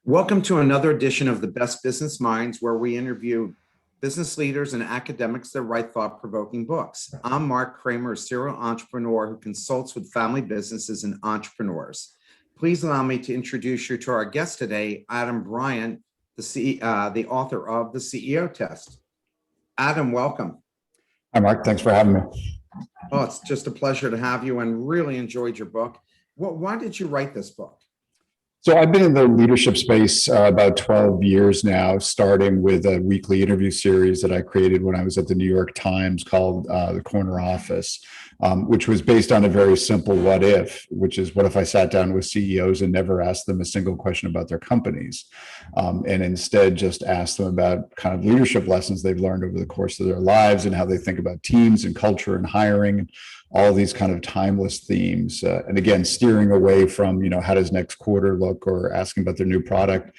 Welcome to another edition of the Best Business Minds, where we interview business leaders and academics that write thought-provoking books. I'm Marc Kramer, a serial entrepreneur who consults with family businesses and entrepreneurs. Please allow me to introduce you to our guest today, Adam Bryant, the author of The CEO Test. Adam, welcome. Hi, Mark. Thanks for having me. Oh, it's just a pleasure to have you and really enjoyed your book. Why did you write this book? So I've been in the leadership space about 12 years now, starting with a weekly interview series that I created when I was at the New York Times called The Corner Office, which was based on a very simple what if, which is what if I sat down with CEOs and never asked them a single question about their companies, and instead just asked them about kind of leadership lessons they've learned over the course of their lives and how they think about teams and culture and hiring, all these kind of timeless themes. And again, steering away from, how does next quarter look, or asking about their new product.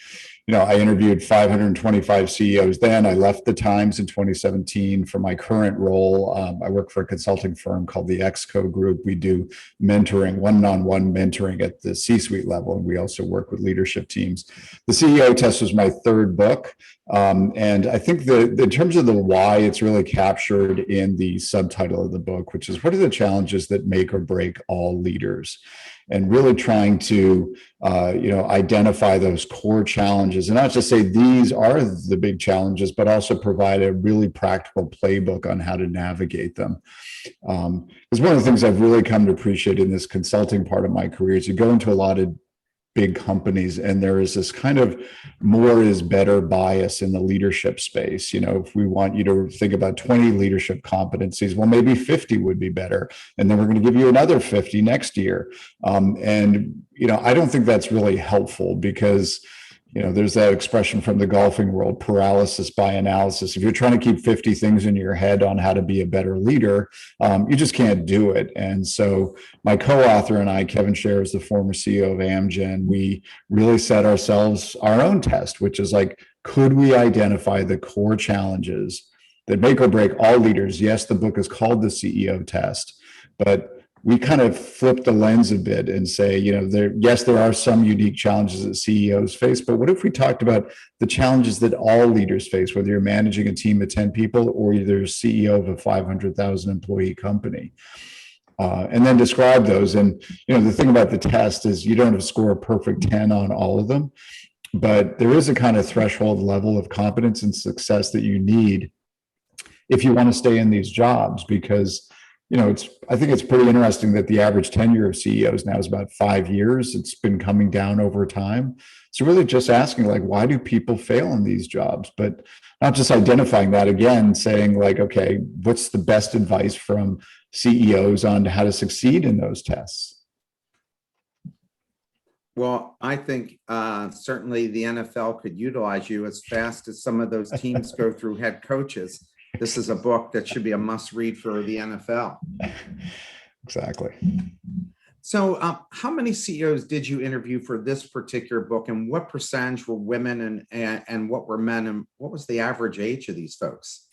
I interviewed 525 CEOs then. I left the Times in 2017 for my current role. I work for a consulting firm called the Exco Group. We do mentoring, one-on-one mentoring at the C-suite level, and we also work with leadership teams. The CEO Test was my third book. And I think in terms of the why, it's really captured in the subtitle of the book, which is what are the challenges that make or break all leaders? And really trying to, identify those core challenges and not just say these are the big challenges, but also provide a really practical playbook on how to navigate them. Because one of the things I've really come to appreciate in this consulting part of my career is you go into a lot of big companies and there is this kind of more is better bias in the leadership space. If we want you to think about 20 leadership competencies, well, maybe 50 would be better. And then we're going to give you another 50 next year. I don't think that's really helpful because there's that expression from the golfing world, paralysis by analysis. If you're trying to keep 50 things in your head on how to be a better leader, you just can't do it. And so my co-author and I, Kevin Scher, is the former CEO of Amgen, we really set ourselves our own test, which is like, could we identify the core challenges that make or break all leaders? Yes, the book is called The CEO Test, but we kind of flip the lens a bit and say, there are some unique challenges that CEOs face, but what if we talked about the challenges that all leaders face, whether you're managing a team of 10 people or you're CEO of a 500,000 employee company, and then describe those. And, the thing about the test is you don't have to score a perfect 10 on all of them, but there is a kind of threshold level of competence and success that you need if you want to stay in these jobs, because I think it's pretty interesting that the average tenure of CEOs now is about 5 years. It's been coming down over time. So really just asking, why do people fail in these jobs? But not just identifying that, again, saying okay, what's the best advice from CEOs on how to succeed in those tests? Well, I think certainly the NFL could utilize you as fast as some of those teams go through head coaches. This is a book that should be a must read for the NFL. Exactly. So how many CEOs did you interview for this particular book, and what percentage were women and what were men, and what was the average age of these folks?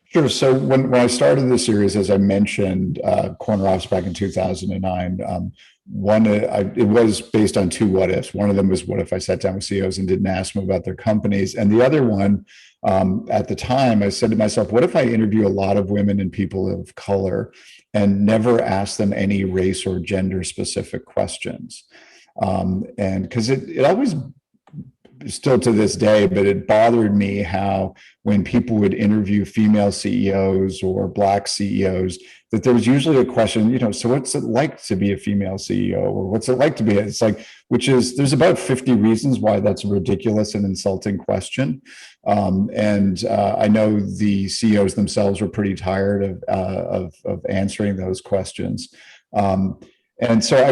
Sure. So when I started the series, as I mentioned, Corner Office back in 2009, it was based on two what ifs. One of them was what if I sat down with CEOs and didn't ask them about their companies, and the other one, at the time, I said to myself, what if I interview a lot of women and people of color and never ask them any race or gender specific questions? And because it always, still to this day, but it bothered me how when people would interview female CEOs or Black CEOs, that there was usually a question, so what's it like to be a female CEO, or what's it like to be? It's there's about 50 reasons why that's a ridiculous and insulting question. And I know the CEOs themselves were pretty tired of answering those questions. And so I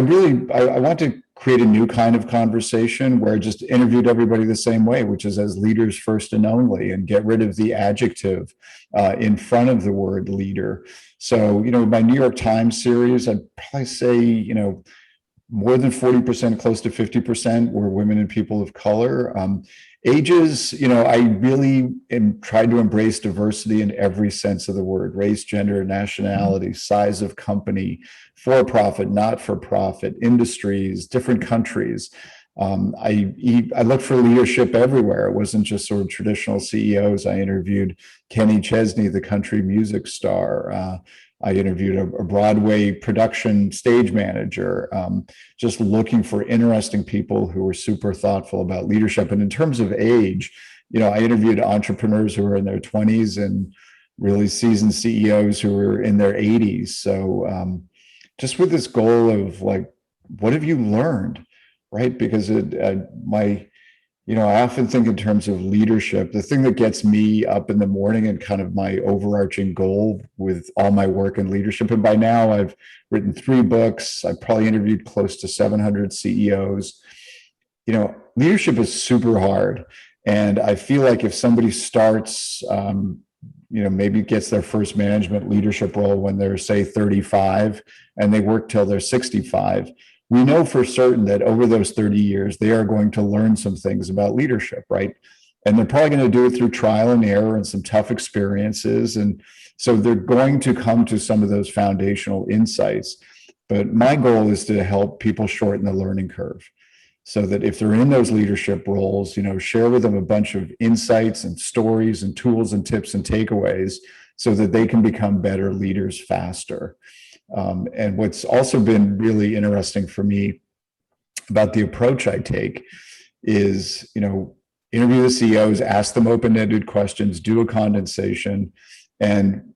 want to create a new kind of conversation where I just interviewed everybody the same way, which is as leaders first and only, and get rid of the adjective in front of the word leader. So, my New York Times series, I'd probably say, more than 40%, close to 50% were women and people of color. Ages, I really tried to embrace diversity in every sense of the word: race, gender, nationality, size of company, for-profit, not-for-profit, industries, different countries. I looked for leadership everywhere. It wasn't just sort of traditional CEOs. I interviewed Kenny Chesney, the country music star. I interviewed a Broadway production stage manager, just looking for interesting people who were super thoughtful about leadership. And in terms of age, I interviewed entrepreneurs who were in their 20s and really seasoned CEOs who were in their 80s. So just with this goal of like, what have you learned, right? Because I often think in terms of leadership. The thing that gets me up in the morning and kind of my overarching goal with all my work in leadership, and by now I've written 3 books. I've probably interviewed close to 700 CEOs. Leadership is super hard. And I feel like if somebody starts, maybe gets their first management leadership role when they're, say, 35, and they work till they're 65, we know for certain that over those 30 years, they are going to learn some things about leadership, right? And they're probably going to do it through trial and error and some tough experiences. And so they're going to come to some of those foundational insights. But my goal is to help people shorten the learning curve so that if they're in those leadership roles, share with them a bunch of insights and stories and tools and tips and takeaways so that they can become better leaders faster. And what's also been really interesting for me about the approach I take is, interview the CEOs, ask them open-ended questions, do a condensation. And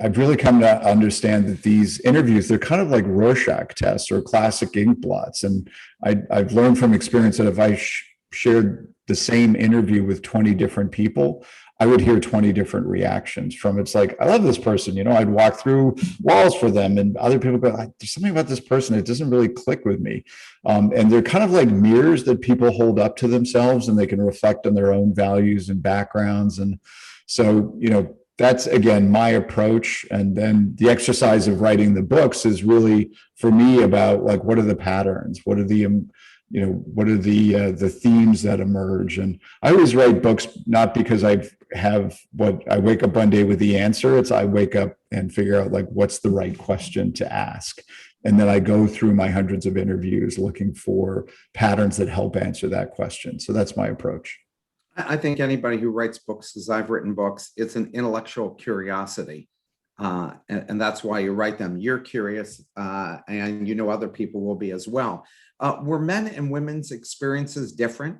I've really come to understand that these interviews, they're kind of like Rorschach tests or classic ink blots. And I've learned from experience that if I shared the same interview with 20 different people, I would hear 20 different reactions from. It's like, I love this person, I'd walk through walls for them, and other people go, there's something about this person, it doesn't really click with me. And they're kind of like mirrors that people hold up to themselves, and they can reflect on their own values and backgrounds. And so, that's, again, my approach. And then the exercise of writing the books is really, for me, about like, what are the patterns? What are the the themes that emerge? And I always write books not because I wake up one day with the answer. It's I wake up and figure out like, what's the right question to ask. And then I go through my hundreds of interviews looking for patterns that help answer that question. So that's my approach. I think anybody who writes books, as I've written books, it's an intellectual curiosity. And that's why you write them. You're curious, and other people will be as well. Were men and women's experiences different?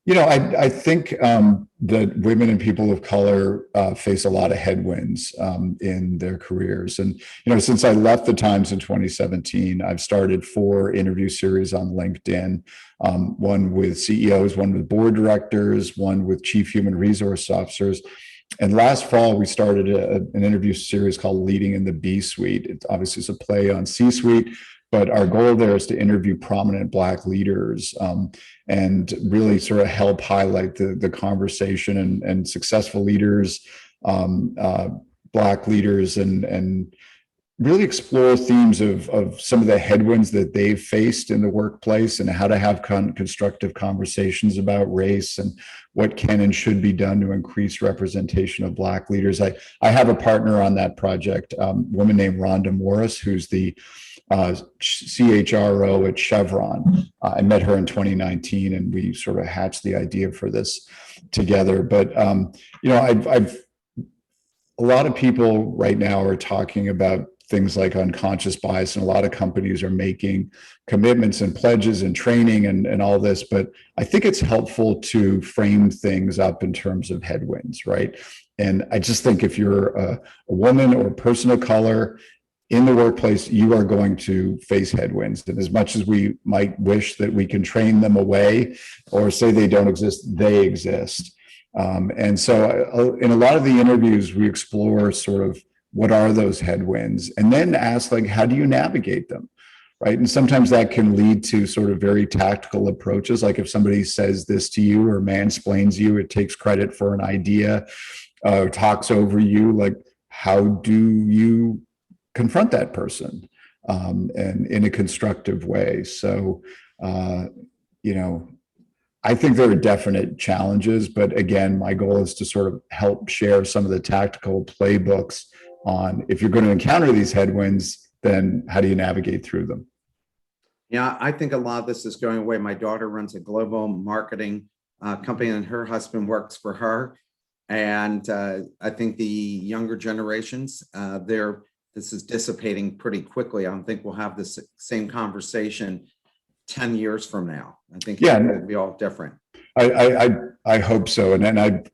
I think that women and people of color face a lot of headwinds in their careers. And, since I left the Times in 2017, I've started 4 interview series on LinkedIn, one with CEOs, one with board directors, one with chief human resource officers. And last fall, we started an interview series called Leading in the B-Suite. It obviously is a play on C-Suite, but our goal there is to interview prominent Black leaders and really sort of help highlight the conversation and successful leaders, Black leaders, and really explore themes of some of the headwinds that they've faced in the workplace and how to have constructive conversations about race and what can and should be done to increase representation of Black leaders. I have a partner on that project, a woman named Rhonda Morris, who's the CHRO at Chevron. I met her in 2019, and we sort of hatched the idea for this together. But I've a lot of people right now are talking about things like unconscious bias, and a lot of companies are making commitments and pledges and training and all this. But I think it's helpful to frame things up in terms of headwinds, right? And I just think if you're a woman or a person of color in the workplace, you are going to face headwinds. And as much as we might wish that we can train them away or say they don't exist, they exist. And so in a lot of the interviews, we explore sort of what are those headwinds, and then ask, like, how do you navigate them, right? And sometimes that can lead to sort of very tactical approaches. Like if somebody says this to you or mansplains you, it takes credit for an idea, talks over you, like, how do you confront that person and in a constructive way? So, I think there are definite challenges, but again, my goal is to sort of help share some of the tactical playbooks on if you're going to encounter these headwinds, then how do you navigate through them? Yeah, I think a lot of this is going away. My daughter runs a global marketing company, and her husband works for her. And I think the younger generations, this is dissipating pretty quickly. I don't think we'll have this same conversation 10 years from now. I think Yeah, it will be all different. I hope so. And then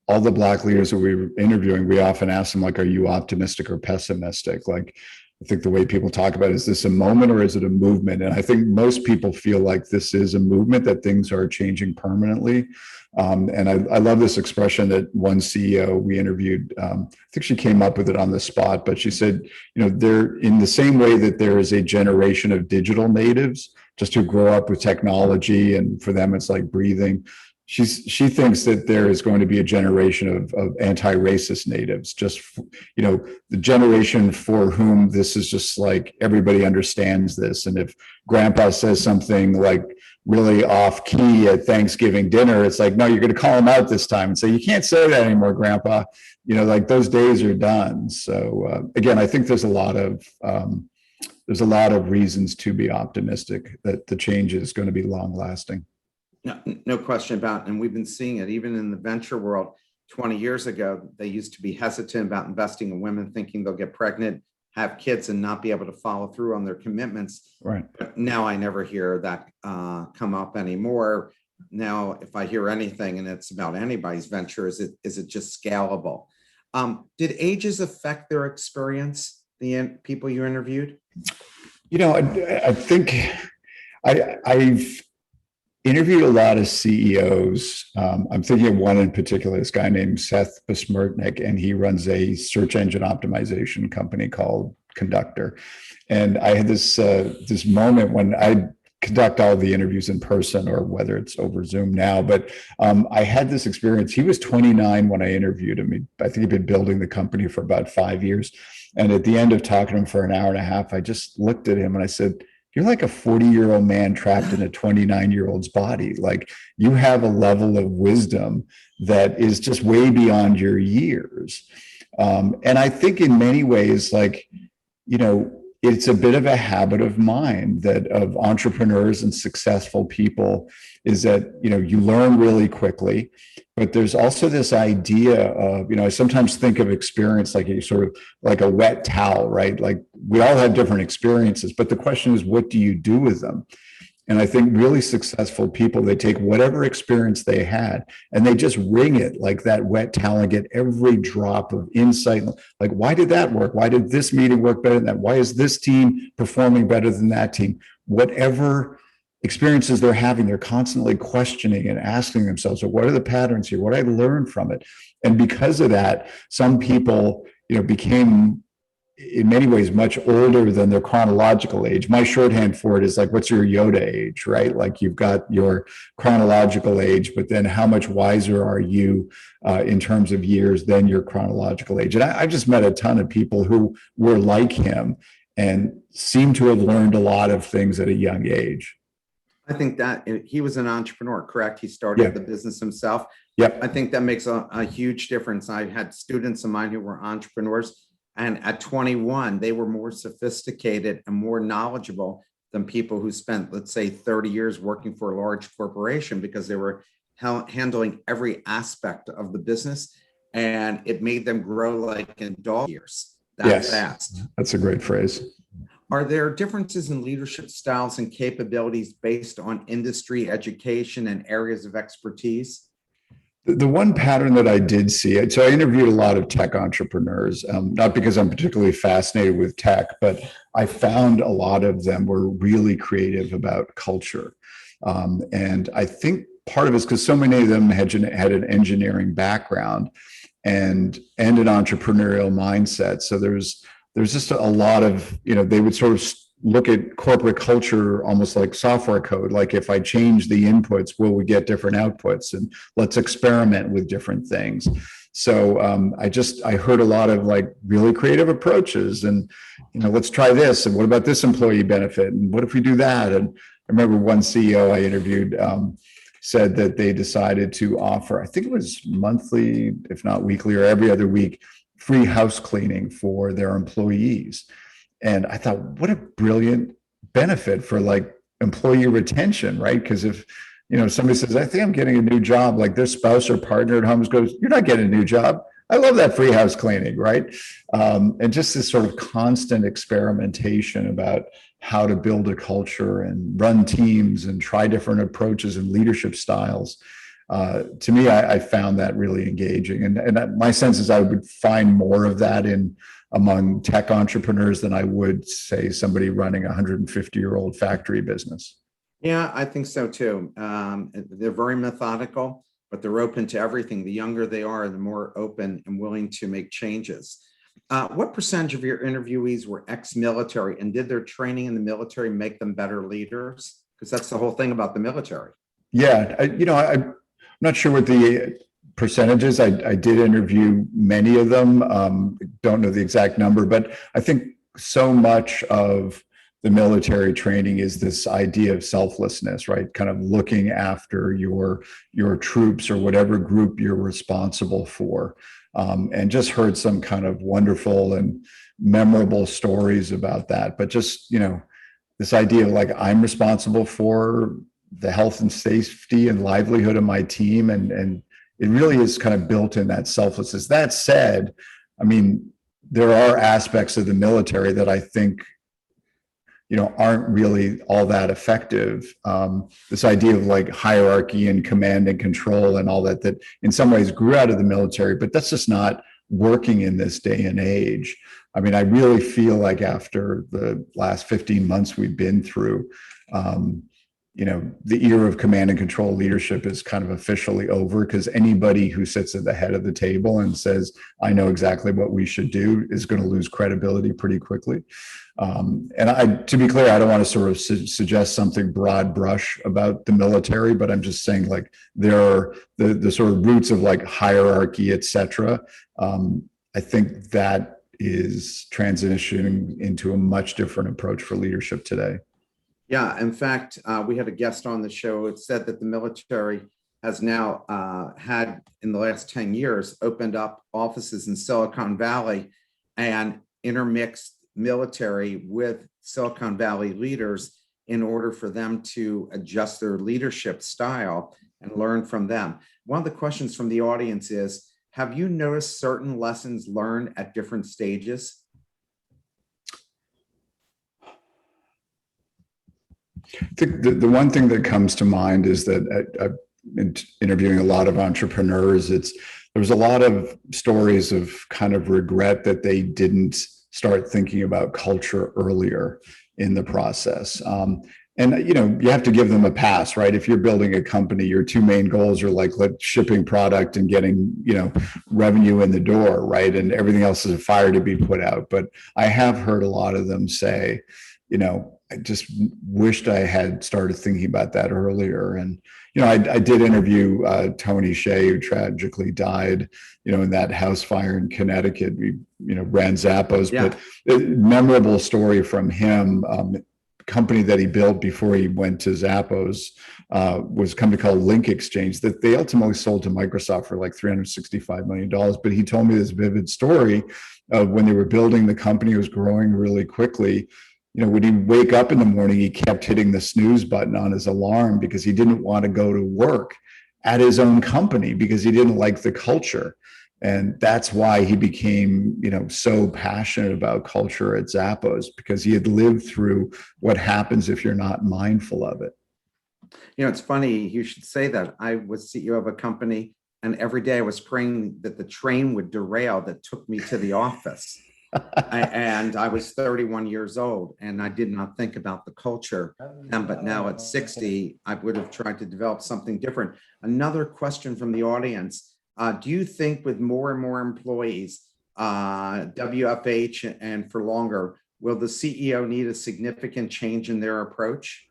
all the Black leaders that we were interviewing, we often ask them, like, are you optimistic or pessimistic? Like, I think the way people talk about it, is this a moment or is it a movement? And I think most people feel like this is a movement, that things are changing permanently. And I love this expression that one CEO we interviewed, I think she came up with it on the spot, but she said, they're in the same way that there is a generation of digital natives, just who grow up with technology, and for them it's like breathing. She thinks that there is going to be a generation of anti-racist natives, just the generation for whom this is just like everybody understands this. And if grandpa says something like really off key at Thanksgiving dinner, it's like, no, you're going to call him out this time and say, you can't say that anymore, grandpa. Like those days are done. So again, I think there's a lot of reasons to be optimistic that the change is going to be long lasting. No question about it. And we've been seeing it even in the venture world. 20 years ago, they used to be hesitant about investing in women, thinking they'll get pregnant, have kids, and not be able to follow through on their commitments. Right. But now I never hear that come up anymore. Now, if I hear anything and it's about anybody's venture, is it just scalable? Did ages affect their experience, the people you interviewed? I think I've interviewed a lot of CEOs. I'm thinking of one in particular, this guy named Seth Besmertnik, and he runs a search engine optimization company called Conductor. And I had this moment when I conduct all the interviews in person, or whether it's over Zoom now, but I had this experience. He was 29 when I interviewed him. I think he'd been building the company for about 5 years. And at the end of talking to him for an hour and a half, I just looked at him and I said, you're like a 40-year-old man trapped in a 29-year-old's body. Like, you have a level of wisdom that is just way beyond your years. And I think in many ways, it's a bit of a habit of mind that of entrepreneurs and successful people, is that, you learn really quickly, but there's also this idea of, I sometimes think of experience like a sort of like a wet towel, right? Like, we all have different experiences, but the question is, what do you do with them? And I think really successful people, they take whatever experience they had and they just wring it like that wet towel and get every drop of insight. Like, why did that work? Why did this meeting work better than that? Why is this team performing better than that team? Whatever experiences they're having, they're constantly questioning and asking themselves, so what are the patterns here? What did I learn from it? And because of that, some people, became in many ways much older than their chronological age. My shorthand for it is like, what's your Yoda age, right? Like, you've got your chronological age, but then how much wiser are you in terms of years than your chronological age? And I just met a ton of people who were like him and seem to have learned a lot of things at a young age. I think that he was an entrepreneur, correct? He started the business himself. Yep. I think that makes a huge difference. I had students of mine who were entrepreneurs, and at 21, they were more sophisticated and more knowledgeable than people who spent, let's say, 30 years working for a large corporation, because they were handling every aspect of the business, and it made them grow like in dog years that fast. That's a great phrase. Are there differences in leadership styles and capabilities based on industry, education, and areas of expertise? The one pattern that I did see, so I interviewed a lot of tech entrepreneurs, not because I'm particularly fascinated with tech, but I found a lot of them were really creative about culture. And I think part of it is because so many of them had an engineering background and an entrepreneurial mindset. So there's just a lot of, they would sort of look at corporate culture almost like software code. Like, if I change the inputs, will we get different outputs? And let's experiment with different things. So I heard a lot of like really creative approaches, and, let's try this. And what about this employee benefit? And what if we do that? And I remember one CEO I interviewed said that they decided to offer, I think it was monthly, if not weekly or every other week, free house cleaning for their employees. And I thought, what a brilliant benefit for like employee retention, right? Because if, somebody says, I think I'm getting a new job, like their spouse or partner at home goes, you're not getting a new job. I love that free house cleaning, right? And just this sort of constant experimentation about how to build a culture and run teams and try different approaches and leadership styles. To me, I found that really engaging. And my sense is I would find more of that among tech entrepreneurs than I would, say, somebody running a 150-year-old factory business. Yeah, I think so too. They're very methodical, but they're open to everything. The younger they are, the more open and willing to make changes. What percentage of your interviewees were ex-military, and did their training in the military make them better leaders? Because that's the whole thing about the military. Yeah, I'm not sure what the percentages. I did interview many of them. Don't know the exact number, but I think so much of the military training is this idea of selflessness, right? Kind of looking after your troops or whatever group you're responsible for. And just heard some kind of wonderful and memorable stories about that. But just, this idea of like, I'm responsible for the health and safety and livelihood of my team. And it really is kind of built in that selflessness. That said, I mean, there are aspects of the military that I think, aren't really all that effective. This idea of like hierarchy and command and control and all that in some ways grew out of the military, but that's just not working in this day and age. I mean, I really feel like after the last 15 months we've been through, the era of command and control leadership is kind of officially over, because anybody who sits at the head of the table and says, I know exactly what we should do, is going to lose credibility pretty quickly. And to be clear, I don't want to sort of suggest something broad brush about the military, but I'm just saying like there are the sort of roots of like hierarchy, et cetera. I think that is transitioning into a much different approach for leadership today. Yeah, in fact, we had a guest on the show. It said that the military has now had, in the last 10 years, opened up offices in Silicon Valley and intermixed military with Silicon Valley leaders in order for them to adjust their leadership style and learn from them. One of the questions from the audience is, have you noticed certain lessons learned at different stages? I think the one thing that comes to mind is that I've been interviewing a lot of entrepreneurs. There was a lot of stories of kind of regret that they didn't start thinking about culture earlier in the process. And you have to give them a pass, right? If you're building a company, your two main goals are like shipping product and getting, revenue in the door, right? And everything else is a fire to be put out. But I have heard a lot of them say, I just wished I had started thinking about that earlier. And, I did interview Tony Hsieh, who tragically died, in that house fire in Connecticut. We, ran Zappos, yeah. But a memorable story from him. Company that he built before he went to Zappos was a company called Link Exchange that they ultimately sold to Microsoft for like $365 million. But he told me this vivid story of when they were building the company, it was growing really quickly. When he'd wake up in the morning, he kept hitting the snooze button on his alarm because he didn't want to go to work at his own company because he didn't like the culture. And that's why he became, so passionate about culture at Zappos, because he had lived through what happens if you're not mindful of it. It's funny you should say that. I was CEO of a company, and every day I was praying that the train would derail that took me to the office. And I was 31 years old, and I did not think about the culture. But now at 60, I would have tried to develop something different. Another question from the audience. Do you think with more and more employees, WFH and for longer, will the CEO need a significant change in their approach?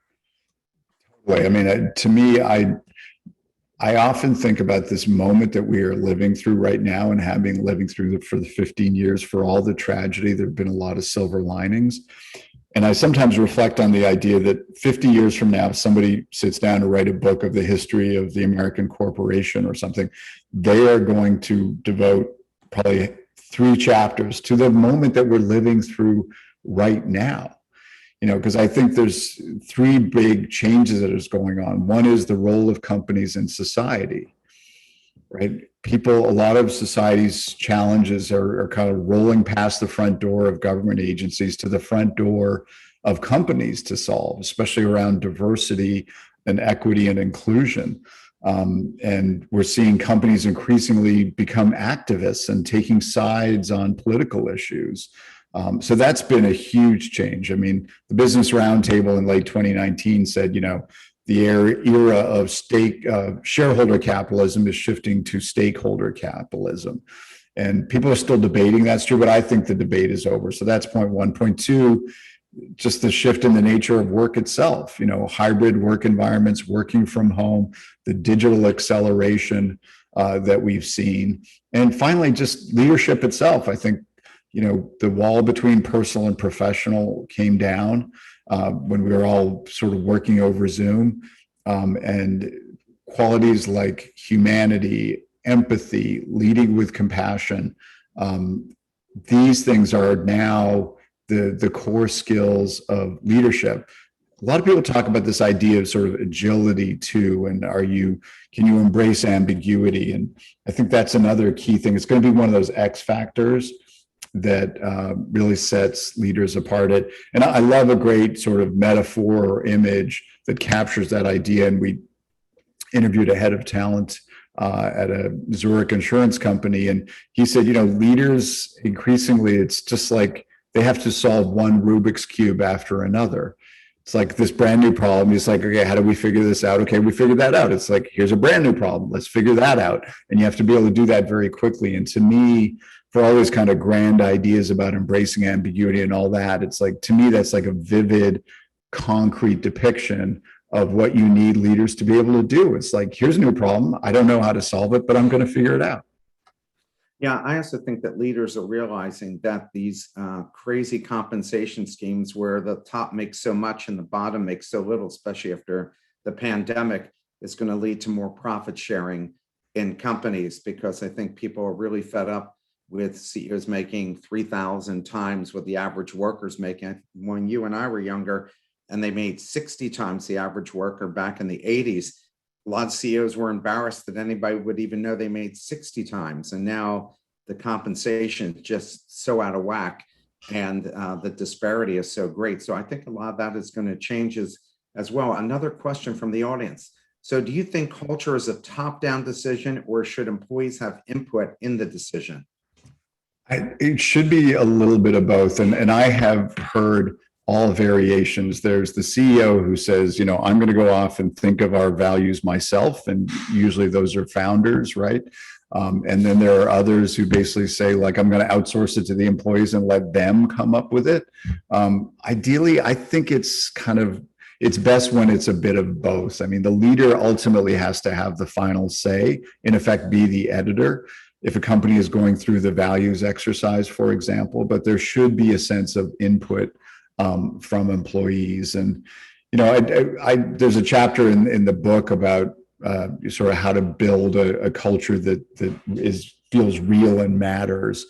I mean, to me, I often think about this moment that we are living through right now and having living through for the 15 years, for all the tragedy, there have been a lot of silver linings. And I sometimes reflect on the idea that 50 years from now, if somebody sits down to write a book of the history of the American corporation or something, they are going to devote probably 3 chapters to the moment that we're living through right now. because I think there's three big changes that is going on. One is the role of companies in society, right? A lot of society's challenges are kind of rolling past the front door of government agencies to the front door of companies to solve, especially around diversity and equity and inclusion. And we're seeing companies increasingly become activists and taking sides on political issues. So that's been a huge change. I mean, the Business Roundtable in late 2019 said, the era of shareholder capitalism is shifting to stakeholder capitalism. And people are still debating that's true, but I think the debate is over. So that's point one. Point two, just the shift in the nature of work itself, hybrid work environments, working from home, the digital acceleration that we've seen. And finally, just leadership itself. I think, the wall between personal and professional came down when we were all sort of working over Zoom, and qualities like humanity, empathy, leading with compassion. These things are now the core skills of leadership. A lot of people talk about this idea of sort of agility too, and can you embrace ambiguity? And I think that's another key thing. It's going to be one of those X factors that really sets leaders apart. And I love a great sort of metaphor or image that captures that idea. And we interviewed a head of talent at a Zurich insurance company, and he said, leaders increasingly, it's just like they have to solve one Rubik's Cube after another. It's like this brand new problem. It's like, okay, how do we figure this out? Okay, we figured that out. It's like, here's a brand new problem. Let's figure that out. And you have to be able to do that very quickly. And to me, for all these kind of grand ideas about embracing ambiguity and all that, it's like, to me, that's like a vivid, concrete depiction of what you need leaders to be able to do. It's like, here's a new problem. I don't know how to solve it, but I'm going to figure it out. Yeah, I also think that leaders are realizing that these crazy compensation schemes where the top makes so much and the bottom makes so little, especially after the pandemic, is going to lead to more profit sharing in companies, because I think people are really fed up with CEOs making 3,000 times what the average worker's making. When you and I were younger and they made 60 times the average worker back in the 80s, a lot of CEOs were embarrassed that anybody would even know they made 60 times. And now the compensation is just so out of whack, and the disparity is so great. So I think a lot of that is going to change as well. Another question from the audience. So do you think culture is a top-down decision, or should employees have input in the decision? It should be a little bit of both. And I have heard all variations. There's the CEO who says, I'm going to go off and think of our values myself. And usually those are founders, right? And then there are others who basically say, like, I'm going to outsource it to the employees and let them come up with it. Ideally, I think it's best when it's a bit of both. I mean, the leader ultimately has to have the final say, in effect, be the editor if a company is going through the values exercise, for example, but there should be a sense of input from employees. And, there's a chapter in the book about sort of how to build a culture that feels real and matters.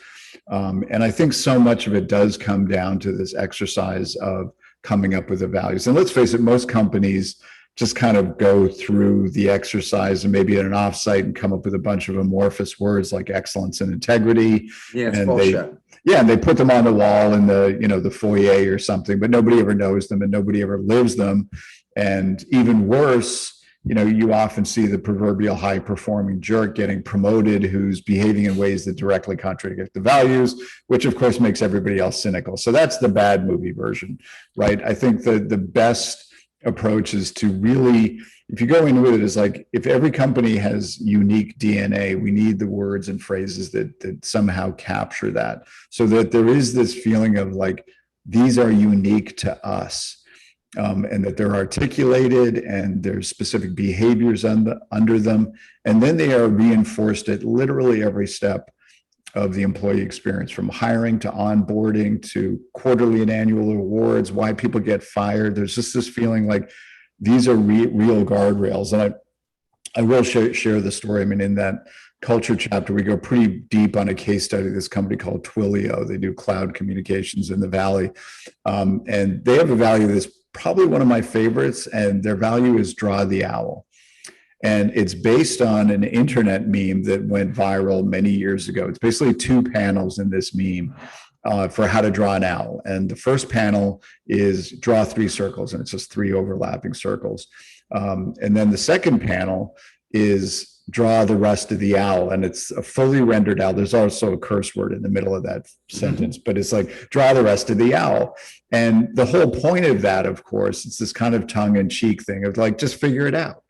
And I think so much of it does come down to this exercise of coming up with the values. And let's face it, most companies just kind of go through the exercise and maybe at an offsite and come up with a bunch of amorphous words like excellence and integrity. Yeah, it's and bullshit. and they put them on the wall in the foyer or something, but nobody ever knows them and nobody ever lives them. And even worse, you often see the proverbial high performing jerk getting promoted who's behaving in ways that directly contradict the values, which of course makes everybody else cynical. So that's the bad movie version, right? I think the best approach is to really, if you go in with it, is like, if every company has unique DNA, we need the words and phrases that somehow capture that, so that there is this feeling of like, these are unique to us. And that they're articulated and there's specific behaviors under them. And then they are reinforced at literally every step of the employee experience, from hiring to onboarding to quarterly and annual awards, why people get fired. There's just this feeling like these are real guardrails. And I will share the story. I mean, in that culture chapter, we go pretty deep on a case study of this company called Twilio. They do cloud communications in the Valley. And they have a value that's probably one of my favorites, and their value is draw the owl. And it's based on an internet meme that went viral many years ago. It's basically two panels in this meme for how to draw an owl. And the first panel is draw three circles, and it's just three overlapping circles. And then the second panel is draw the rest of the owl, and it's a fully rendered owl. There's also a curse word in the middle of that sentence, but it's like draw the rest of the owl. And the whole point of that, of course, it's this kind of tongue-in-cheek thing of like, just figure it out,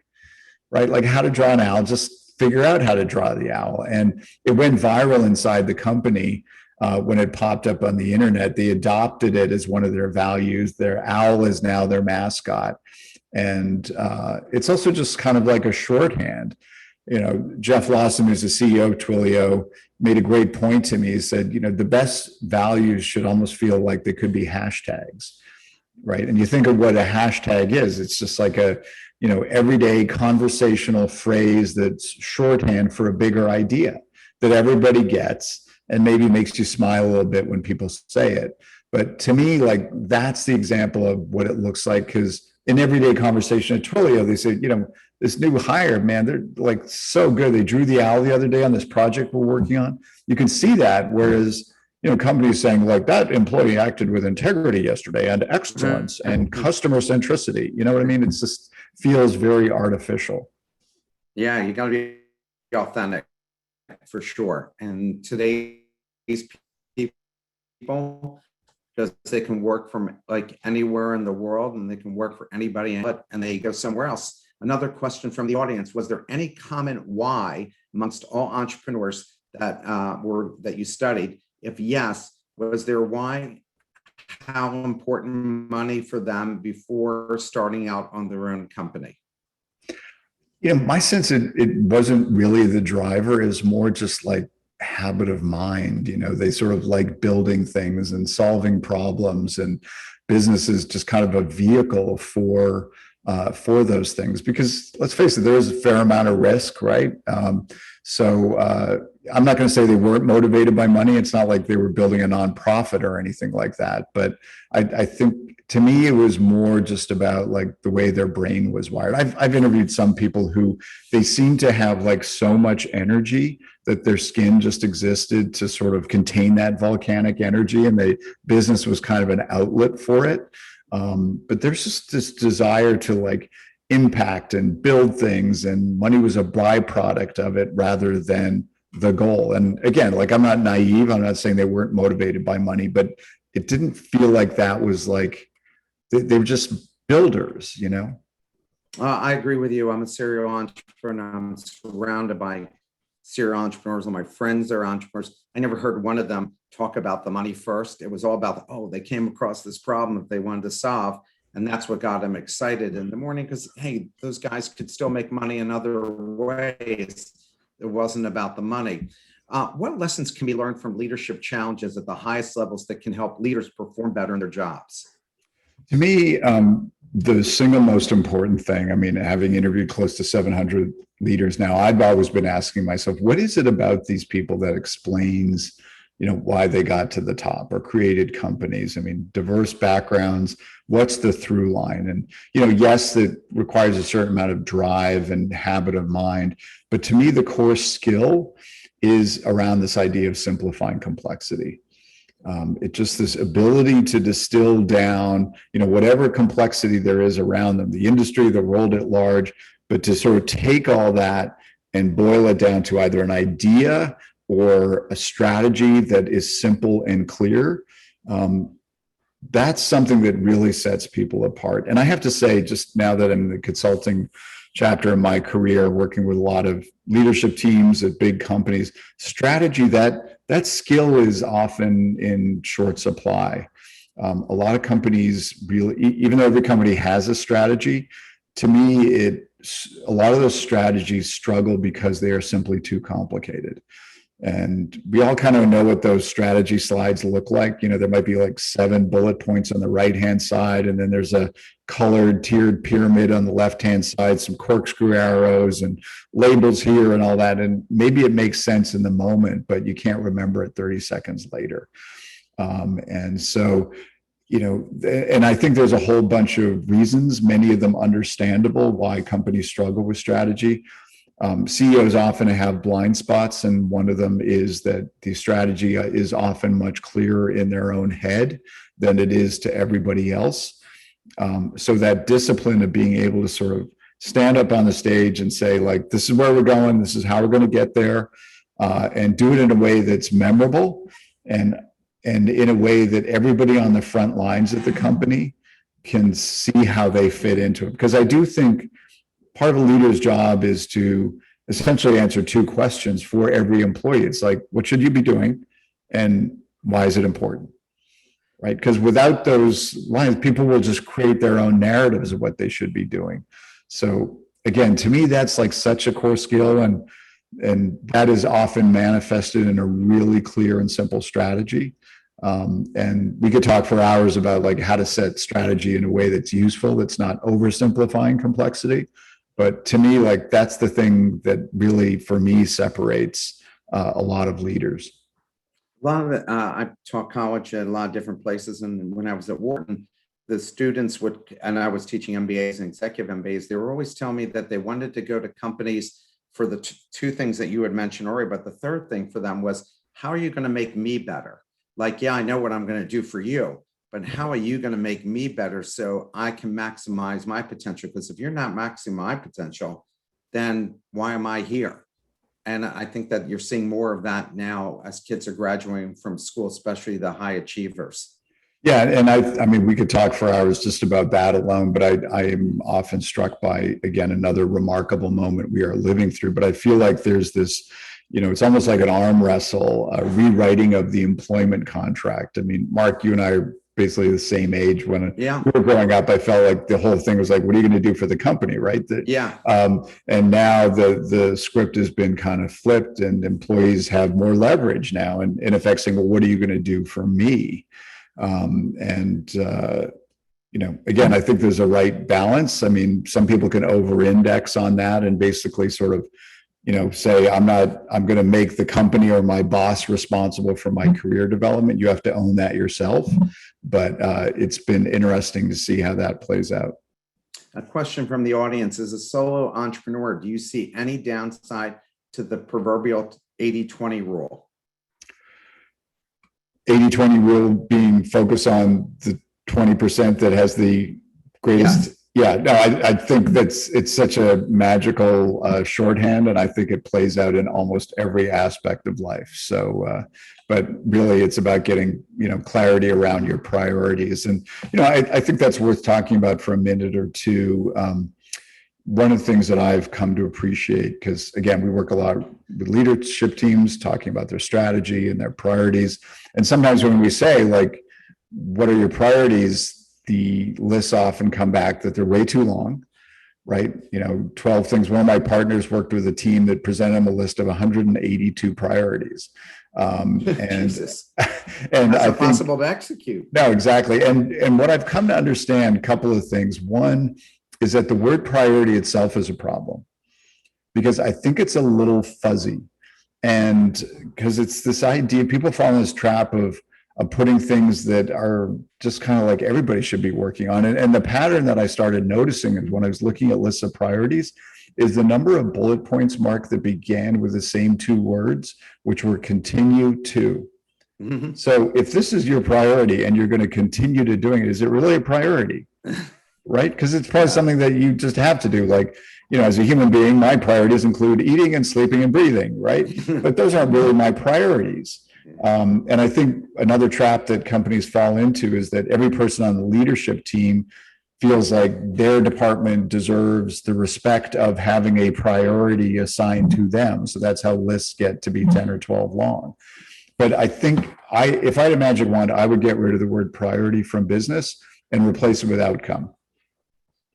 right? Like how to draw an owl, just figure out how to draw the owl. And it went viral inside the company when it popped up on the internet. They adopted it as one of their values. Their owl is now their mascot. And it's also just kind of like a shorthand. You know, Jeff Lawson, who's the CEO of Twilio, made a great point to me. He said, you know, the best values should almost feel like they could be hashtags, right? And you think of what a hashtag is. It's just like a, you know, everyday conversational phrase that's shorthand for a bigger idea that everybody gets and maybe makes you smile a little bit when people say it. But to me, like, that's the example of what it looks like, because in everyday conversation at Twilio, they say, you know, this new hire, man, they're like so good. They drew the owl the other day on this project we're working on. You can see that. Whereas, you know, companies saying like that employee acted with integrity yesterday and excellence and customer centricity. You know what I mean? It's just feels very artificial. Yeah, you got to be authentic for sure. And today's people, because they can work from like anywhere in the world and they can work for anybody and they go somewhere else. Another question from the audience: was there any common why amongst all entrepreneurs that that you studied? If yes, was there why? How important money for them before starting out on their own company? You know, my sense it wasn't really the driver, is more just like habit of mind. You know, they sort of like building things and solving problems, and business is just kind of a vehicle for those things, because let's face it, there's a fair amount of risk, right? So I'm not going to say they weren't motivated by money. It's not like they were building a nonprofit or anything like that. But I think to me, it was more just about like the way their brain was wired. I've interviewed some people who they seem to have like so much energy that their skin just existed to sort of contain that volcanic energy, and business was kind of an outlet for it. But there's just this desire to like impact and build things, and money was a byproduct of it rather than the goal. And again, like, I'm not naive. I'm not saying they weren't motivated by money, but it didn't feel like that was like, they were just builders, you know? I agree with you. I'm a serial entrepreneur. I'm surrounded by serial entrepreneurs. All my friends are entrepreneurs. I never heard one of them talk about the money first. It was all about, they came across this problem that they wanted to solve. And that's what got them excited in the morning, because, hey, those guys could still make money in other ways. It wasn't about the money. What lessons can be learned from leadership challenges at the highest levels that can help leaders perform better in their jobs? To me, the single most important thing, I mean, having interviewed close to 700 leaders now, I've always been asking myself, what is it about these people that explains, you know, why they got to the top or created companies? I mean, diverse backgrounds, what's the through line? And, you know, yes, it requires a certain amount of drive and habit of mind. But to me, the core skill is around this idea of simplifying complexity. It's just this ability to distill down, you know, whatever complexity there is around them, the industry, the world at large, but to sort of take all that and boil it down to either an idea or a strategy that is simple and clear. That's something that really sets people apart. And I have to say, just now that I'm in the consulting chapter in my career, working with a lot of leadership teams at big companies, strategy, that skill is often in short supply. A lot of companies really, even though every company has a strategy, to me, a lot of those strategies struggle because they are simply too complicated. And we all kind of know what those strategy slides look like. There might be like 7 bullet points on the right-hand side, and then there's a colored tiered pyramid on the left-hand side, some corkscrew arrows and labels here and all that. And maybe it makes sense in the moment, but you can't remember it 30 seconds later. And so, and I think there's a whole bunch of reasons, many of them understandable, why companies struggle with strategy. CEOs often have blind spots, and one of them is that the strategy is often much clearer in their own head than it is to everybody else. So that discipline of being able to sort of stand up on the stage and say, like, this is where we're going, this is how we're going to get there, and do it in a way that's memorable and in a way that everybody on the front lines of the company can see how they fit into it. Because I do think part of a leader's job is to essentially answer 2 questions for every employee. It's like, what should you be doing? And why is it important? Right? Because without those lines, people will just create their own narratives of what they should be doing. So again, to me, that's like such a core skill, and that is often manifested in a really clear and simple strategy. And we could talk for hours about like how to set strategy in a way that's useful, that's not oversimplifying complexity. But to me, like, that's the thing that really, for me, separates a lot of leaders. A lot of it, I taught college at a lot of different places. And when I was at Wharton, the students would, and I was teaching MBAs and executive MBAs, they were always telling me that they wanted to go to companies for the 2 things that you had mentioned already. But the third thing for them was, how are you going to make me better? Like, yeah, I know what I'm going to do for you, but how are you going to make me better so I can maximize my potential? Because if you're not maximizing my potential, then why am I here? And I think that you're seeing more of that now as kids are graduating from school, especially the high achievers. Yeah, and I mean, we could talk for hours just about that alone, but I am often struck by, again, another remarkable moment we are living through. But I feel like there's this, it's almost like an arm wrestle, a rewriting of the employment contract. I mean, Mark, you and I are basically the same age. When we were growing up, I felt like the whole thing was like, what are you going to do for the company, right? And now the script has been kind of flipped, and employees have more leverage now, and in effect saying, well, what are you going to do for me? Again, I think there's a right balance. I mean, some people can over-index on that and basically sort of, say, I'm going to make the company or my boss responsible for my career development. You have to own that yourself. But it's been interesting to see how that plays out. A question from the audience: as a solo entrepreneur, do you see any downside to the proverbial 80-20 rule? 80-20 rule being focused on the 20% that has the greatest. Yes. Yeah, no, I think it's such a magical shorthand, and I think it plays out in almost every aspect of life. So, but really, it's about getting clarity around your priorities, and I think that's worth talking about for a minute or two. One of the things that I've come to appreciate, because again, we work a lot with leadership teams talking about their strategy and their priorities, and sometimes when we say, like, what are your priorities, the lists often come back that they're way too long, right? 12 things. One of my partners worked with a team that presented him a list of 182 priorities. And Jesus. And that's I impossible to execute. No, exactly. And what I've come to understand, a couple of things. One is that the word priority itself is a problem, because I think it's a little fuzzy. And because it's this idea, people fall in this trap of putting things that are just kind of like everybody should be working on. And the pattern that I started noticing is when I was looking at lists of priorities is the number of bullet points, Mark, that began with the same 2 words, which were continue to. Mm-hmm. So if this is your priority and you're going to continue to doing it, is it really a priority? Right? Because it's probably something that you just have to do. Like, as a human being, my priorities include eating and sleeping and breathing, right? But those aren't really my priorities. And I think another trap that companies fall into is that every person on the leadership team feels like their department deserves the respect of having a priority assigned to them. So that's how lists get to be 10 or 12 long. But I think if I had a magic wand, I would get rid of the word priority from business and replace it with outcome.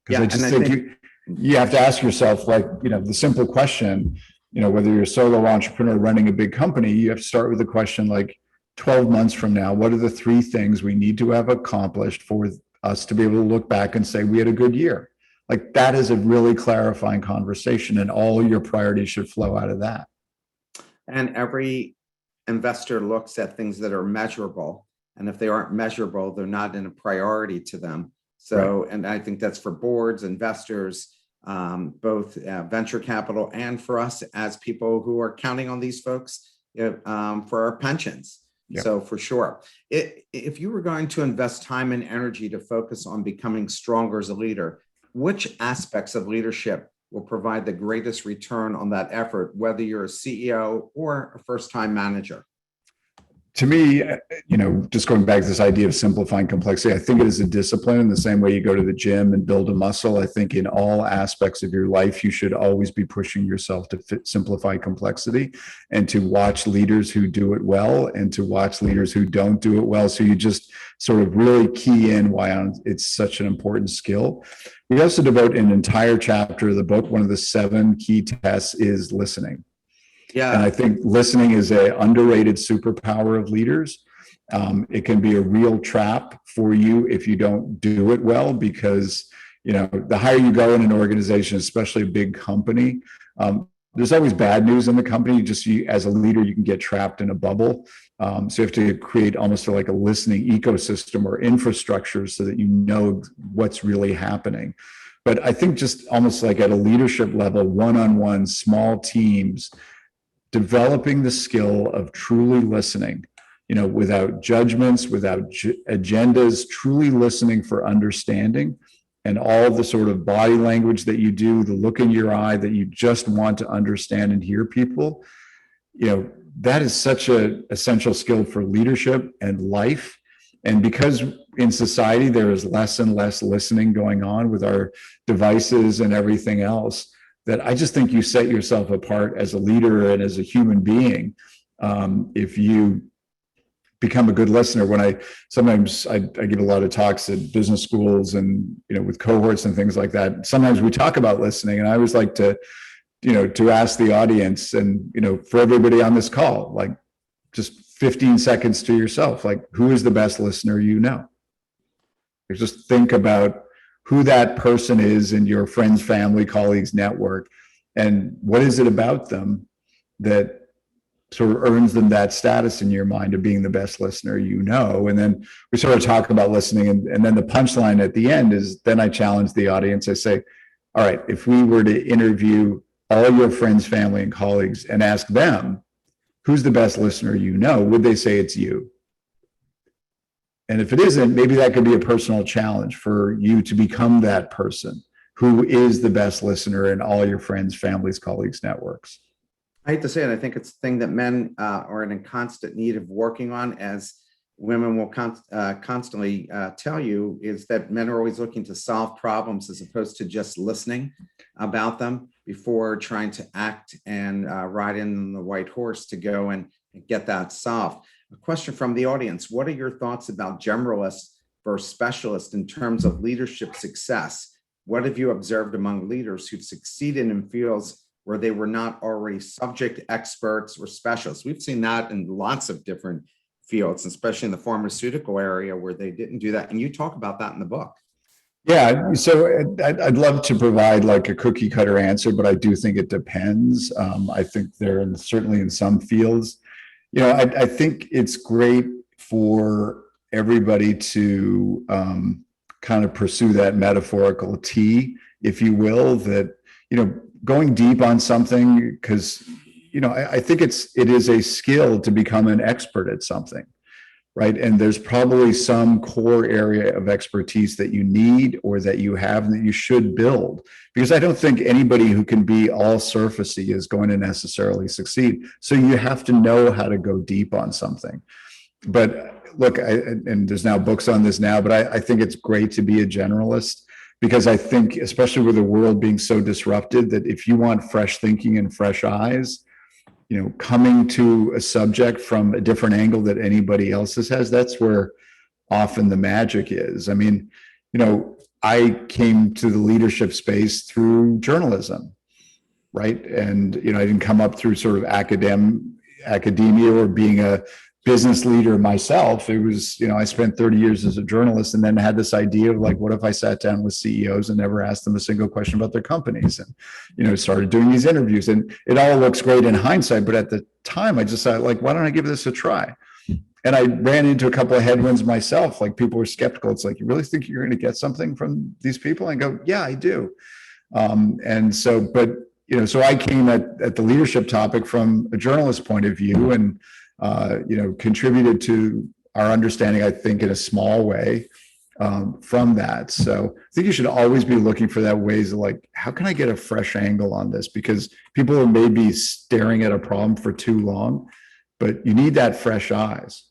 Because I just think you have to ask yourself, like, the simple question, whether you're a solo entrepreneur running a big company, you have to start with a question like 12 months from now, what are the 3 things we need to have accomplished for us to be able to look back and say we had a good year? Like that is a really clarifying conversation, and all your priorities should flow out of that. And every investor looks at things that are measurable. And if they aren't measurable, they're not in a priority to them. So, right. And I think that's for boards, investors, both venture capital, and for us as people who are counting on these folks for our pensions. Yep. So for sure, if you were going to invest time and energy to focus on becoming stronger as a leader, which aspects of leadership will provide the greatest return on that effort, whether you're a CEO or a first-time manager? To me, just going back to this idea of simplifying complexity, I think it is a discipline in the same way you go to the gym and build a muscle. I think in all aspects of your life, you should always be pushing yourself to simplify complexity and to watch leaders who do it well and to watch leaders who don't do it well. So you just sort of really key in why it's such an important skill. We also devote an entire chapter of the book. One of the 7 key tests is listening. Yeah. And I think listening is an underrated superpower of leaders. It can be a real trap for you if you don't do it well, because, the higher you go in an organization, especially a big company, there's always bad news in the company. As a leader, you can get trapped in a bubble. So you have to create almost like a listening ecosystem or infrastructure so that you know what's really happening. But I think just almost like at a leadership level, one-on-one, small teams, developing the skill of truly listening, without judgments, without agendas, truly listening for understanding, and all of the sort of body language that you do, the look in your eye that you just want to understand and hear people, that is such an essential skill for leadership and life. And because in society, there is less and less listening going on with our devices and everything else, that I just think you set yourself apart as a leader and as a human being if you become a good listener. When I give a lot of talks at business schools and with cohorts and things like that. Sometimes we talk about listening, and I always like to ask the audience and for everybody on this call, like just 15 seconds to yourself, like who is the best listener you know? Just think about who that person is in your friends, family, colleagues, network, and what is it about them that sort of earns them that status in your mind of being the best listener you know. And then we sort of talk about listening, and then the punchline at the end is, then I challenge the audience. I say, all right, if we were to interview all your friends, family, and colleagues and ask them, who's the best listener you know, would they say it's you? And if it isn't, maybe that could be a personal challenge for you to become that person who is the best listener in all your friends, families, colleagues, networks. I hate to say it, I think it's a thing that men are in constant need of working on, as women will constantly tell you, is that men are always looking to solve problems as opposed to just listening about them before trying to act and ride in the white horse to go and get that solved. A question from the audience: what are your thoughts about generalists versus specialists in terms of leadership success? What have you observed among leaders who've succeeded in fields where they were not already subject experts or specialists? We've seen that in lots of different fields, especially in the pharmaceutical area, where they didn't do that. And you talk about that in the book. Yeah, so I'd love to provide like a cookie cutter answer, but I do think it depends. I think certainly in some fields, I think it's great for everybody to kind of pursue that metaphorical T, if you will, that, going deep on something, because, I think it is a skill to become an expert at something, right? And there's probably some core area of expertise that you need or that you have and that you should build, because I don't think anybody who can be all surfacey is going to necessarily succeed. So you have to know how to go deep on something. But look, and there's now books on this now, but I think it's great to be a generalist, because I think, especially with the world being so disrupted, that if you want fresh thinking and fresh eyes, coming to a subject from a different angle that anybody else has, that's where often the magic is. I mean, I came to the leadership space through journalism. right? And, I didn't come up through sort of academia or being a business leader myself. It was, I spent 30 years as a journalist and then had this idea of like, what if I sat down with CEOs and never asked them a single question about their companies? And, started doing these interviews, and it all looks great in hindsight. But at the time I just thought, like, why don't I give this a try? And I ran into a couple of headwinds myself. Like, people were skeptical. It's like, you really think you're going to get something from these people? I go, yeah, I do. And so, but, so I came at the leadership topic from a journalist point of view, and, contributed to our understanding, I think, in a small way from that. So I think you should always be looking for that ways of like, how can I get a fresh angle on this? Because people may be staring at a problem for too long, but you need that fresh eyes.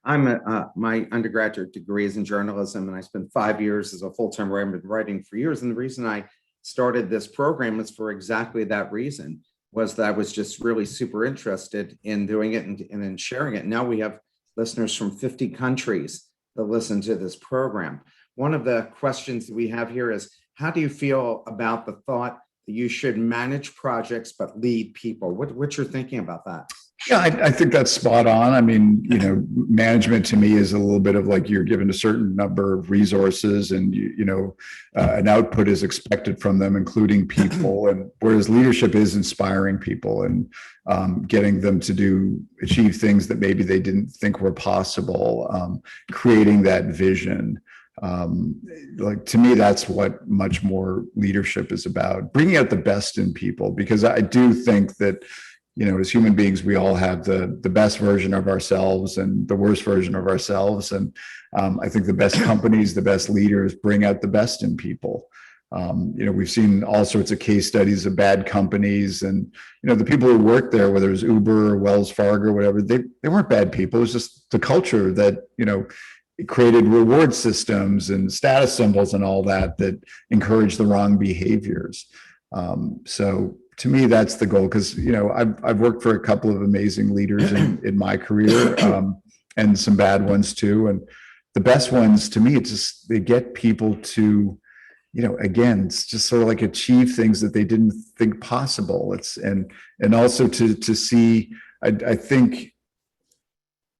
My undergraduate degree is in journalism, and I spent 5 years as a full-time writer. I've been writing for years. And the reason I started this program was for exactly that reason, was that I was just really super interested in doing it and in sharing it. Now we have listeners from 50 countries that listen to this program. One of the questions that we have here is, how do you feel about the thought that you should manage projects but lead people? What's your thinking about that? Yeah, I think that's spot on. I mean, management to me is a little bit of like, you're given a certain number of resources, and an output is expected from them, including people. And whereas leadership is inspiring people and getting them to achieve things that maybe they didn't think were possible, creating that vision. Like, to me, that's what much more leadership is about, bringing out the best in people, because I do think that as human beings, we all have the best version of ourselves and the worst version of ourselves. And I think the best companies, the best leaders bring out the best in people. We've seen all sorts of case studies of bad companies, and, the people who worked there, whether it was Uber or Wells Fargo or whatever, they weren't bad people. It was just the culture that, it created reward systems and status symbols and all that encouraged the wrong behaviors. So to me, that's the goal, because I've worked for a couple of amazing leaders in my career, and some bad ones too. And the best ones, to me, it's just they get people to, again, it's just sort of like achieve things that they didn't think possible. And also to see, I think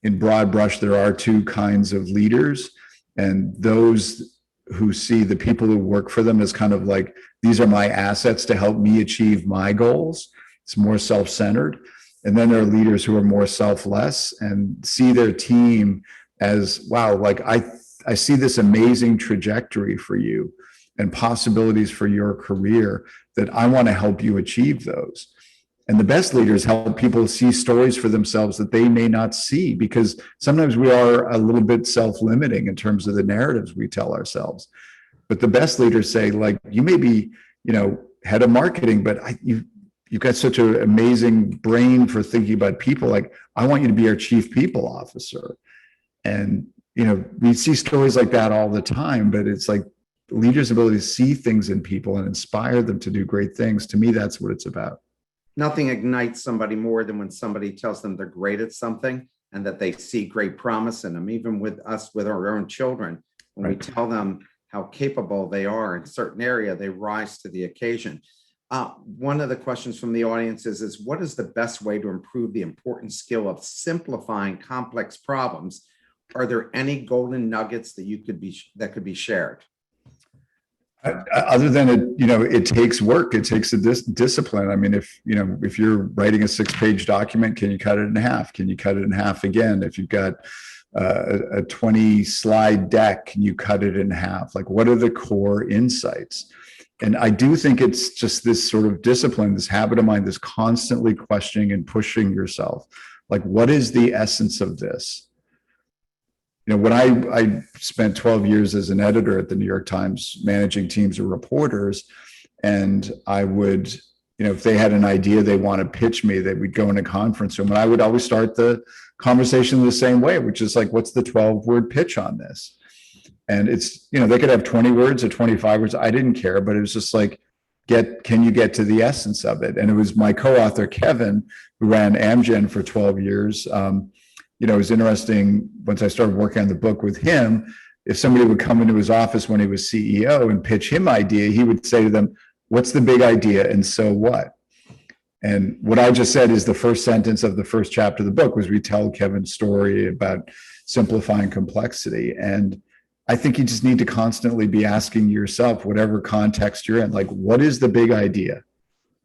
in broad brush, there are two kinds of leaders, and those who see the people who work for them as kind of like, these are my assets to help me achieve my goals. It's more self-centered. And then there are leaders who are more selfless and see their team as, wow, like I see this amazing trajectory for you and possibilities for your career that I want to help you achieve those. And the best leaders help people see stories for themselves that they may not see, because sometimes we are a little bit self-limiting in terms of the narratives we tell ourselves. But the best leaders say, like, you may be, head of marketing, but you've got such an amazing brain for thinking about people. Like, I want you to be our chief people officer. And, we see stories like that all the time, but it's like leaders' ability to see things in people and inspire them to do great things. To me, that's what it's about. Nothing ignites somebody more than when somebody tells them they're great at something and that they see great promise in them. Even with us, with our own children, when we tell them how capable they are in a certain area, they rise to the occasion. One of the questions from the audience is what is the best way to improve the important skill of simplifying complex problems? Are there any golden nuggets that could be shared? Other than it takes work. It takes a discipline. I mean, if you're writing a 6-page document, can you cut it in half? Can you cut it in half again? If you've got a 20-slide deck, can you cut it in half? Like, what are the core insights? And I do think it's just this sort of discipline, this habit of mind, this constantly questioning and pushing yourself. Like, what is the essence of this? When I spent 12 years as an editor at the New York Times, managing teams of reporters, and I would, if they had an idea they want to pitch me, they would go in a conference room, and I would always start the conversation the same way, which is like, what's the 12-word pitch on this? And it's, they could have 20 words or 25 words. I didn't care, but it was just like, can you get to the essence of it? And it was my co-author, Kevin, who ran Amgen for 12 years. It was interesting, once I started working on the book with him, if somebody would come into his office when he was CEO and pitch him idea, he would say to them, what's the big idea, and so what? And what I just said is the first sentence of the first chapter of the book, was we tell Kevin's story about simplifying complexity. And I think you just need to constantly be asking yourself, whatever context you're in, like, what is the big idea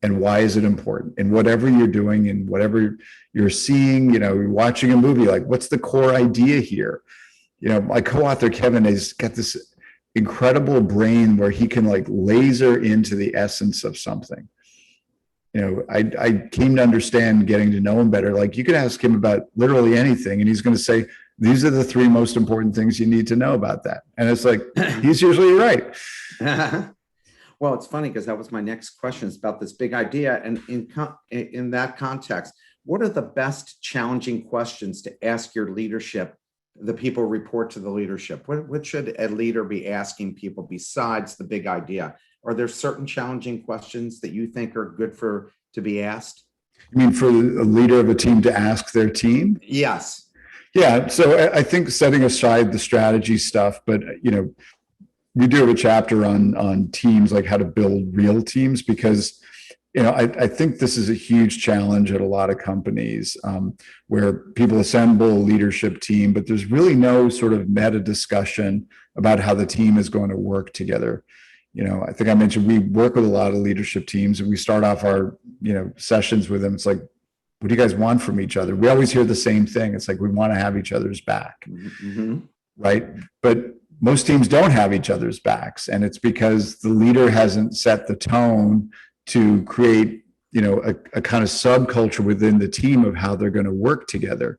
and why is it important? And whatever you're doing and whatever you're seeing, you're watching a movie, like, what's the core idea here? My co-author Kevin has got this incredible brain where he can like laser into the essence of something. I came to understand, getting to know him better, like, you could ask him about literally anything and he's going to say, these are the three most important things you need to know about that. And it's like, he's usually right. Well, it's funny because that was my next question, is about this big idea. And in that context, what are the best challenging questions to ask your leadership, the people report to the leadership? What should a leader be asking people besides the big idea? Are there certain challenging questions that you think are good to be asked? I mean, for a leader of a team to ask their team? Yes. Yeah. So I think setting aside the strategy stuff, but, we do have a chapter on teams, like how to build real teams, because, I think this is a huge challenge at a lot of companies, where people assemble a leadership team, but there's really no sort of meta discussion about how the team is going to work together. I think I mentioned we work with a lot of leadership teams, and we start off our, sessions with them. It's like, what do you guys want from each other? We always hear the same thing. It's like, we want to have each other's back, right? But most teams don't have each other's backs, and it's because the leader hasn't set the tone to create, a kind of subculture within the team of how they're going to work together.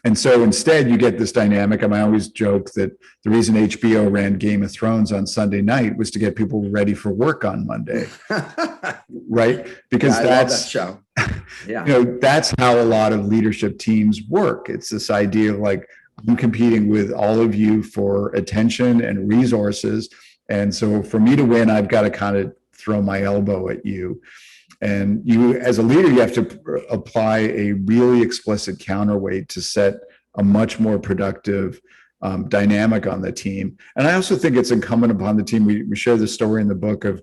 And so instead, you get this dynamic. I always joke that the reason HBO ran Game of Thrones on Sunday night was to get people ready for work on Monday, right? Because that's that show. Yeah, that's how a lot of leadership teams work. It's this idea of like, I'm competing with all of you for attention and resources, and so for me to win, I've got to kind of throw my elbow at you. And you, as a leader, you have to apply a really explicit counterweight to set a much more productive dynamic on the team. And I also think it's incumbent upon the team. We share this story in the book of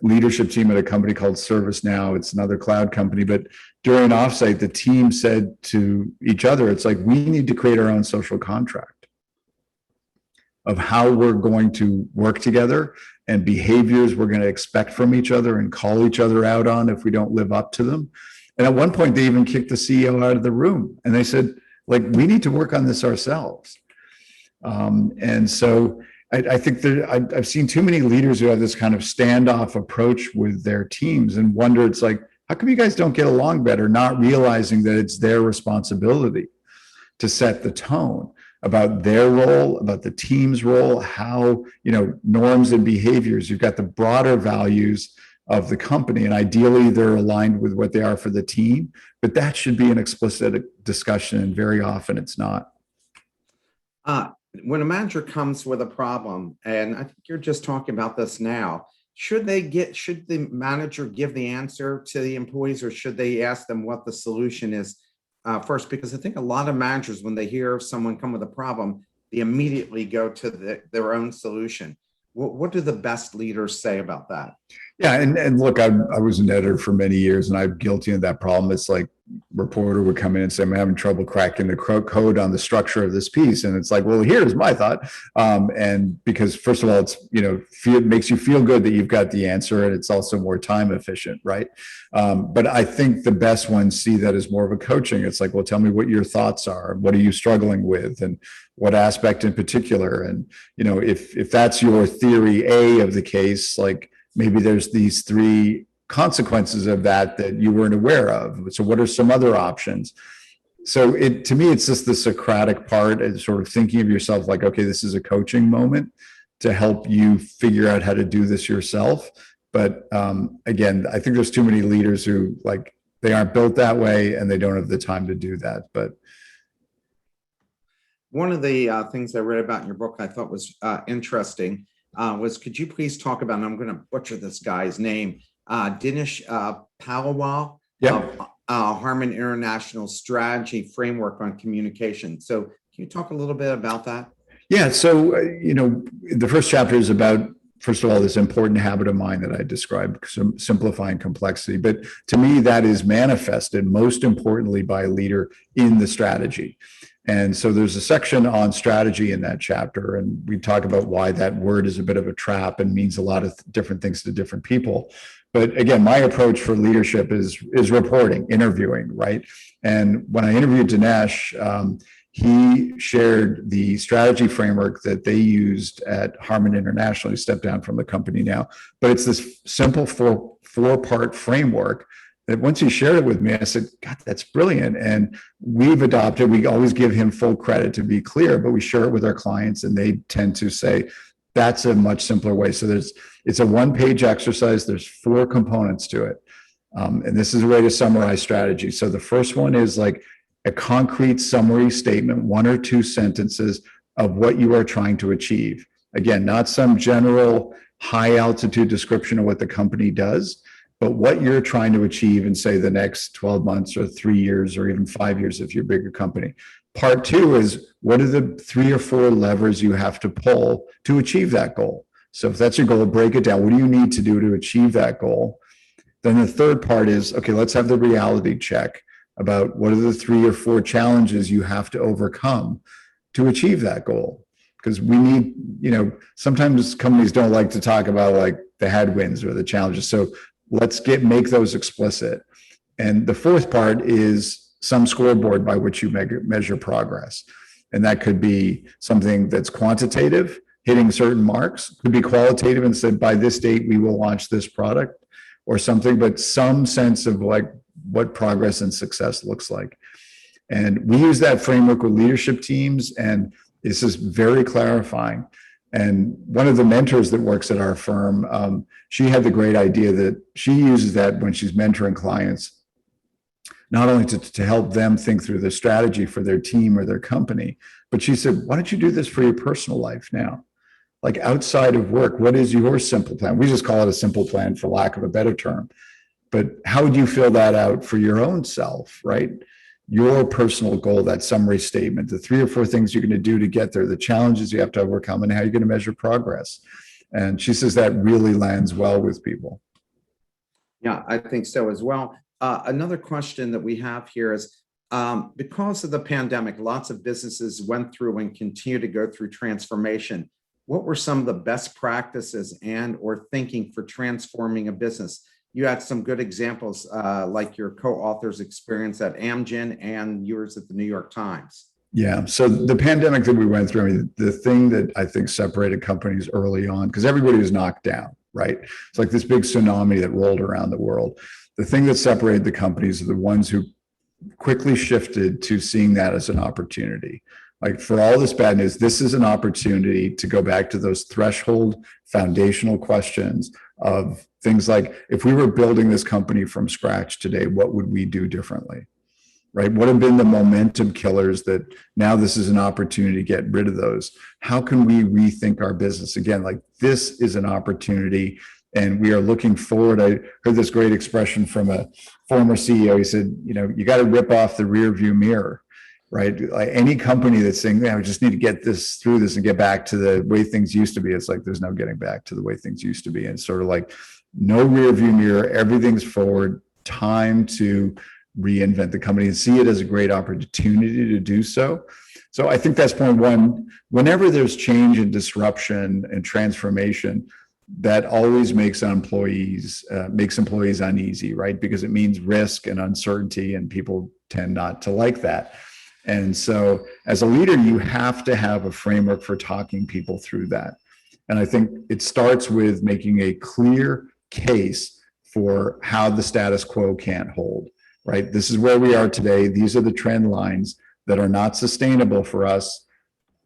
leadership team at a company called ServiceNow. It's another cloud company, but during an offsite, the team said to each other, it's like, we need to create our own social contract of how we're going to work together and behaviors we're going to expect from each other and call each other out on if we don't live up to them. And at one point, they even kicked the CEO out of the room. And they said, like, we need to work on this ourselves. And so I think that I've seen too many leaders who have this kind of standoff approach with their teams and wonder, it's like, how come you guys don't get along better? Not realizing that it's their responsibility to set the tone about their role, about the team's role, how, norms and behaviors. You've got the broader values of the company, and ideally they're aligned with what they are for the team, but that should be an explicit discussion, and very often it's not. When a manager comes with a problem, and I think you're just talking about this now, should the manager give the answer to the employees, or should they ask them what the solution is first? Because I think a lot of managers, when they hear someone come with a problem, they immediately go to their own solution. What do the best leaders say about that? Yeah, and look, I was an editor for many years, and I'm guilty of that problem. It's like, reporter would come in and say, I'm having trouble cracking the code on the structure of this piece, and it's like, well, here's my thought. And because first of all, it's it makes you feel good that you've got the answer, and it's also more time efficient, right? But I think the best ones see that as more of a coaching. It's like, well, tell me what your thoughts are. What are you struggling with, and what aspect in particular? And if that's your theory A of the case, like, maybe there's these three consequences of that you weren't aware of. So what are some other options? So to me, it's just the Socratic part, and sort of thinking of yourself like, okay, this is a coaching moment to help you figure out how to do this yourself. But again, I think there's too many leaders who, like, they aren't built that way and they don't have the time to do that. But one of the things I read about in your book I thought was interesting was, could you please talk about, and I'm going to butcher this guy's name, Dinesh Palawal, Yep. Harman International Strategy Framework on Communication. So can you talk a little bit about that? Yeah, so the first chapter is about first of all, this important habit of mind that I described, simplifying complexity. But to me, that is manifested most importantly by a leader in the strategy. And so there's a section on strategy in that chapter, and we talk about why that word is a bit of a trap and means a lot of different things to different people. But again, my approach for leadership is reporting, interviewing, right? And when I interviewed Dinesh, he shared the strategy framework that they used at Harman International. He stepped down from the company now, but it's this simple four-part framework that once he shared it with me, I said, God, that's brilliant. And we've adopted, we always give him full credit to be clear, but we share it with our clients and they tend to say, that's a much simpler way. So it's a one-page exercise. There's 4 components to it. And this is a way to summarize strategy. So the first one is like a concrete summary statement, 1 or 2 sentences of what you are trying to achieve. Again, not some general high altitude description of what the company does, but what you're trying to achieve in, say, the next 12 months or 3 years or even 5 years if you're a bigger company. Part 2 is what are the 3 or 4 levers you have to pull to achieve that goal? So if that's your goal, break it down. What do you need to do to achieve that goal? Then the third part is, okay, let's have the reality check about what are the 3 or 4 challenges you have to overcome to achieve that goal. Because we need, sometimes companies don't like to talk about like the headwinds or the challenges. So let's make those explicit. And the fourth part is some scoreboard by which you measure progress. And that could be something that's quantitative, hitting certain marks, could be qualitative and said, by this date, we will launch this product or something, but some sense of like what progress and success looks like. And we use that framework with leadership teams, and this is very clarifying. And one of the mentors that works at our firm, she had the great idea that she uses that when she's mentoring clients, not only to help them think through the strategy for their team or their company, but she said, why don't you do this for your personal life now? Like outside of work, what is your simple plan? We just call it a simple plan for lack of a better term. But how would you fill that out for your own self, right? Your personal goal, that summary statement, the 3 or 4 things you're going to do to get there, the challenges you have to overcome, and how you're going to measure progress. And she says that really lands well with people. Yeah, I think so as well. Another question that we have here is, because of the pandemic, lots of businesses went through and continue to go through transformation. What were some of the best practices and or thinking for transforming a business? You had some good examples, like your co-author's experience at Amgen and yours at the New York Times. Yeah. So the pandemic that we went through, I mean, the thing that I think separated companies early on, because everybody was knocked down, right? It's like this big tsunami that rolled around the world. The thing that separated the companies are the ones who quickly shifted to seeing that as an opportunity. Like for all this bad news, this is an opportunity to go back to those threshold foundational questions of things like, if we were building this company from scratch today, what would we do differently? Right? What have been the momentum killers that now this is an opportunity to get rid of those? How can we rethink our business again? Like this is an opportunity and we are looking forward. I heard this great expression from a former CEO. He said, you got to rip off the rear view mirror, right? Like any company that's saying, we just need to get this through this and get back to the way things used to be. It's like, there's no getting back to the way things used to be. And it's sort of like no rear view mirror, everything's forward, time to reinvent the company and see it as a great opportunity to do so. So I think that's point one. Whenever there's change and disruption and transformation, that always makes employees uneasy, right? Because it means risk and uncertainty, and people tend not to like that. And so as a leader, you have to have a framework for talking people through that. And I think it starts with making a clear case for how the status quo can't hold, right? This is where we are today. These are the trend lines that are not sustainable for us.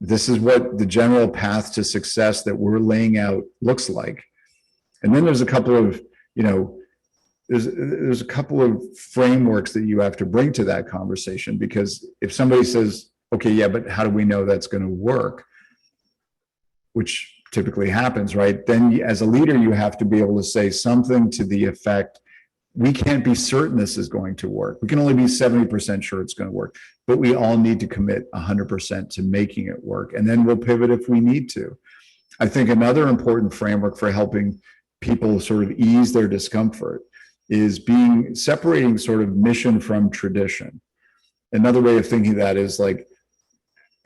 This is what the general path to success that we're laying out looks like. And then there's a couple of, there's a couple of frameworks that you have to bring to that conversation, because if somebody says, okay, yeah, but how do we know that's going to work? Which typically happens, right? Then as a leader, you have to be able to say something to the effect, we can't be certain this is going to work. We can only be 70% sure it's going to work, but we all need to commit 100% to making it work. And then we'll pivot if we need to. I think another important framework for helping people sort of ease their discomfort is separating sort of mission from tradition. Another way of thinking that is like,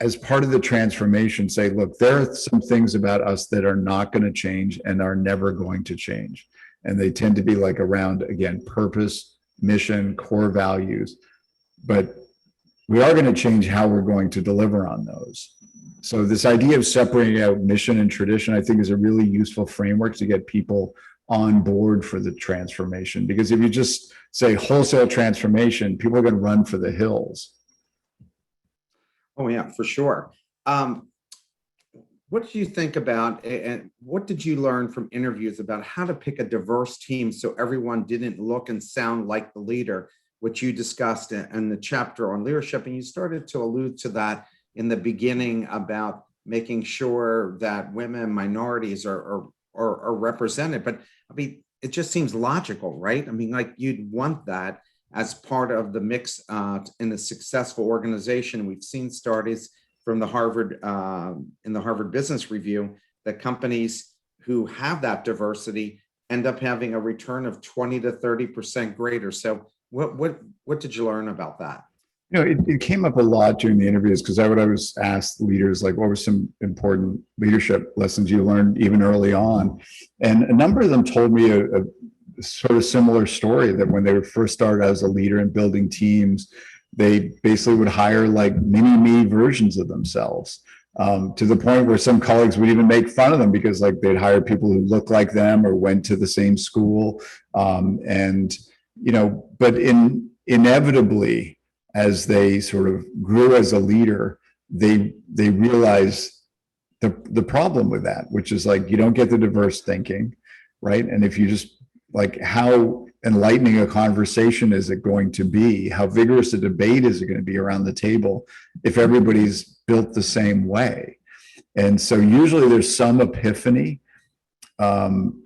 as part of the transformation, say, look, there are some things about us that are not going to change and are never going to change. And they tend to be like around, again, purpose, mission, core values. But we are going to change how we're going to deliver on those. So this idea of separating out mission and tradition, I think, is a really useful framework to get people on board for the transformation. Because if you just say wholesale transformation, people are going to run for the hills. Oh, yeah, for sure. What do you think about, and what did you learn from interviews about how to pick a diverse team so everyone didn't look and sound like the leader, which you discussed in the chapter on leadership? And you started to allude to that in the beginning about making sure that women, minorities are represented. But I mean, it just seems logical, right? I mean, like, you'd want that as part of the mix in a successful organization. We've seen studies from the Harvard in the Harvard Business Review that companies who have that diversity end up having a return of 20 to 30% greater. So what did you learn about that? You know, it came up a lot during the interviews, because I would always ask leaders, like, what were some important leadership lessons you learned even early on? And a number of them told me a sort of similar story, that when they were first started as a leader and building teams, they basically would hire like mini me versions of themselves, to the point where some colleagues would even make fun of them, because like they'd hire people who looked like them or went to the same school. And, you know, but inevitably, as they sort of grew as a leader, they realized the problem with that, which is like, you don't get the diverse thinking, right? And if you just, like, how enlightening a conversation is it going to be? How vigorous a debate is it going to be around the table if everybody's built the same way? And so usually there's some epiphany in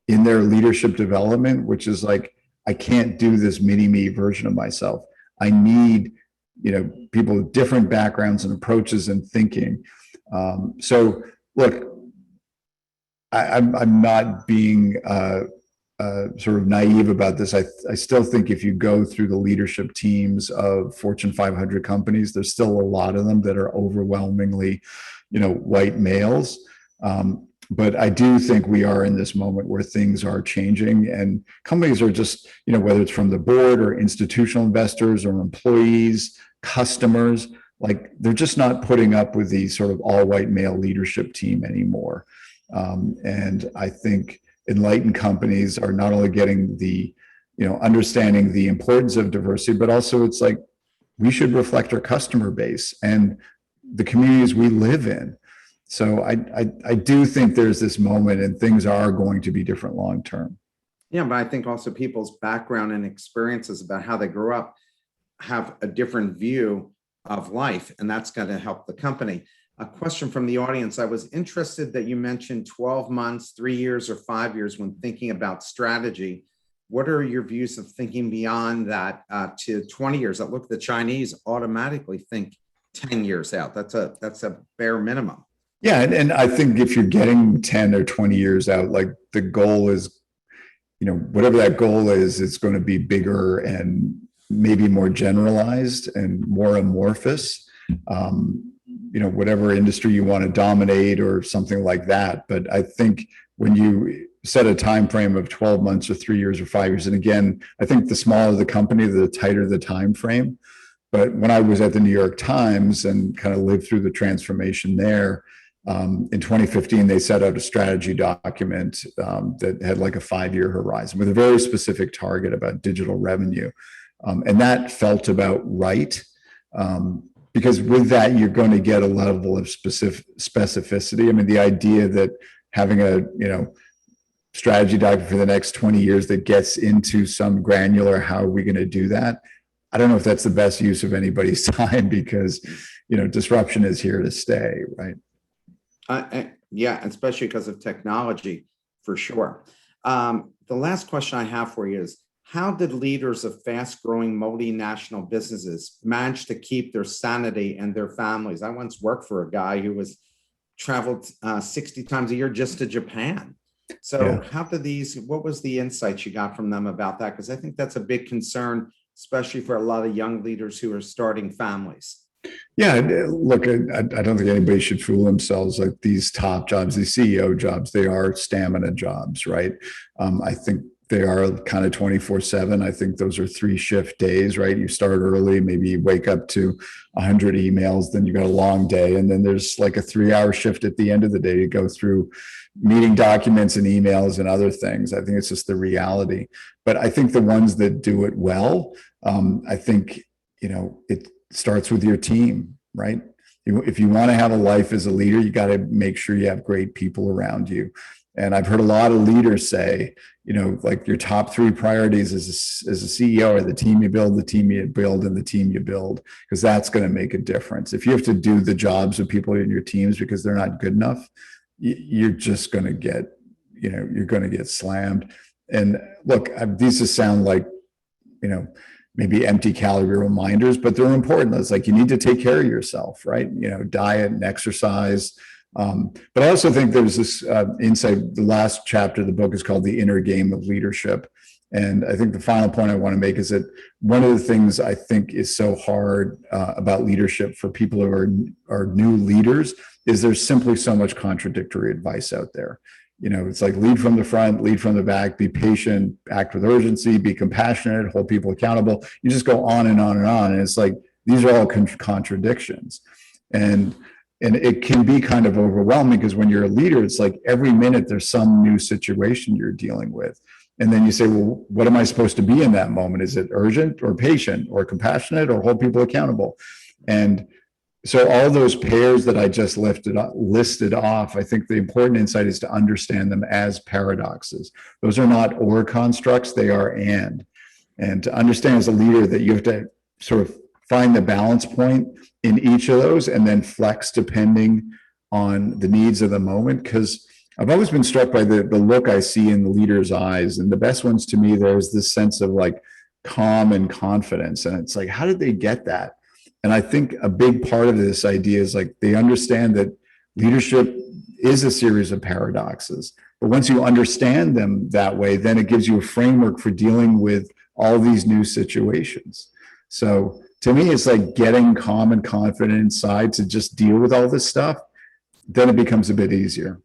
their leadership development, which is like, I can't do this mini me version of myself. I need, you know, people with different backgrounds and approaches and thinking. So look, I'm not being sort of naive about this. I still think if you go through the leadership teams of Fortune 500 companies, there's still a lot of them that are overwhelmingly, you know, white males. But I do think we are in this moment where things are changing, and companies are just, you know, whether it's from the board or institutional investors or employees, customers, like, they're just not putting up with the sort of all white male leadership team anymore. And I think enlightened companies are not only getting the, you know, understanding the importance of diversity, but also it's like, we should reflect our customer base and the communities we live in. So I do think there's this moment, and things are going to be different long term. Yeah, but I think also people's background and experiences about how they grew up have a different view of life, and that's going to help the company. A question from the audience. I was interested that you mentioned 12 months, 3 years, or 5 years when thinking about strategy. What are your views of thinking beyond that to 20 years? Look, the Chinese automatically think 10 years out. That's a bare minimum. Yeah, and I think if you're getting 10 or 20 years out, like, the goal is, you know, whatever that goal is, it's going to be bigger and maybe more generalized and more amorphous. You know, whatever industry you want to dominate or something like that. But I think when you set a time frame of 12 months or 3 years or 5 years, and again, I think the smaller the company, the tighter the time frame. But when I was at the New York Times and kind of lived through the transformation there, in 2015, they set out a strategy document that had like a 5-year horizon with a very specific target about digital revenue. And that felt about right. Because with that, you're going to get a level of specificity. I mean, the idea that having a, you know, strategy document for the next 20 years that gets into some granular, how are we going to do that? I don't know if that's the best use of anybody's time, because, you know, disruption is here to stay, right? Yeah, especially because of technology, for sure. The last question I have for you is, how did leaders of fast-growing multinational businesses manage to keep their sanity and their families? I once worked for a guy who was traveled 60 times a year just to Japan. So what was the insights you got from them about that? Because I think that's a big concern, especially for a lot of young leaders who are starting families. Yeah, look, I don't think anybody should fool themselves. Like these top jobs, these CEO jobs, they are stamina jobs, right? I think they are kind of 24/7. I think those are 3-shift days, right? You start early, maybe you wake up to 100 emails, then you got a long day, and then there's like a 3-hour shift at the end of the day to go through meeting documents and emails and other things. I think it's just the reality. But I think the ones that do it well, I think, it starts with your team, right? If you want to have a life as a leader, you got to make sure you have great people around you. And I've heard a lot of leaders say, like your top 3 priorities as a CEO are the team you build, and the team you build, because that's going to make a difference. If you have to do the jobs of people in your teams because they're not good enough, you're just going to get, you're going to get slammed. And look, these just sound like, maybe empty calorie reminders, but they're important. It's like you need to take care of yourself, right? Diet and exercise. But I also think there's this insight. The last chapter of the book is called The Inner Game of Leadership. And I think the final point I want to make is that one of the things I think is so hard about leadership for people who are new leaders is there's simply so much contradictory advice out there. It's like lead from the front, lead from the back, be patient, act with urgency, be compassionate, hold people accountable. You just go on and on and on. And it's like, these are all contradictions. And it can be kind of overwhelming because when you're a leader, it's like every minute there's some new situation you're dealing with. And then you say, well, what am I supposed to be in that moment? Is it urgent or patient or compassionate or hold people accountable? And so all those pairs that I just listed off, I think the important insight is to understand them as paradoxes. Those are not or constructs, they are and. And to understand as a leader that you have to sort of find the balance point in each of those and then flex depending on the needs of the moment. Because I've always been struck by the look I see in the leader's eyes. And the best ones to me, there's this sense of like calm and confidence. And it's like, how did they get that? And I think a big part of this idea is like they understand that leadership is a series of paradoxes. But once you understand them that way, then it gives you a framework for dealing with all these new situations. So to me, it's like getting calm and confident inside to just deal with all this stuff. Then it becomes a bit easier.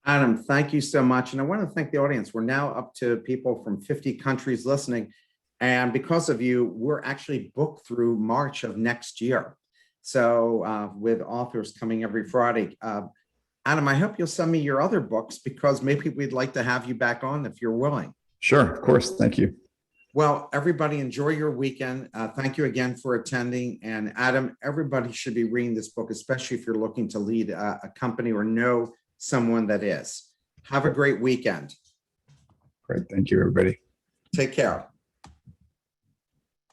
Adam, thank you so much. And I want to thank the audience. We're now up to people from 50 countries listening. And because of you, we're actually booked through March of next year. So with authors coming every Friday. Adam, I hope you'll send me your other books because maybe we'd like to have you back on if you're willing. Sure, of course. Thank you. Well, everybody enjoy your weekend. Thank you again for attending. And Adam, everybody should be reading this book, especially if you're looking to lead a company or know someone that is. Have a great weekend. Great. Thank you, everybody. Take care.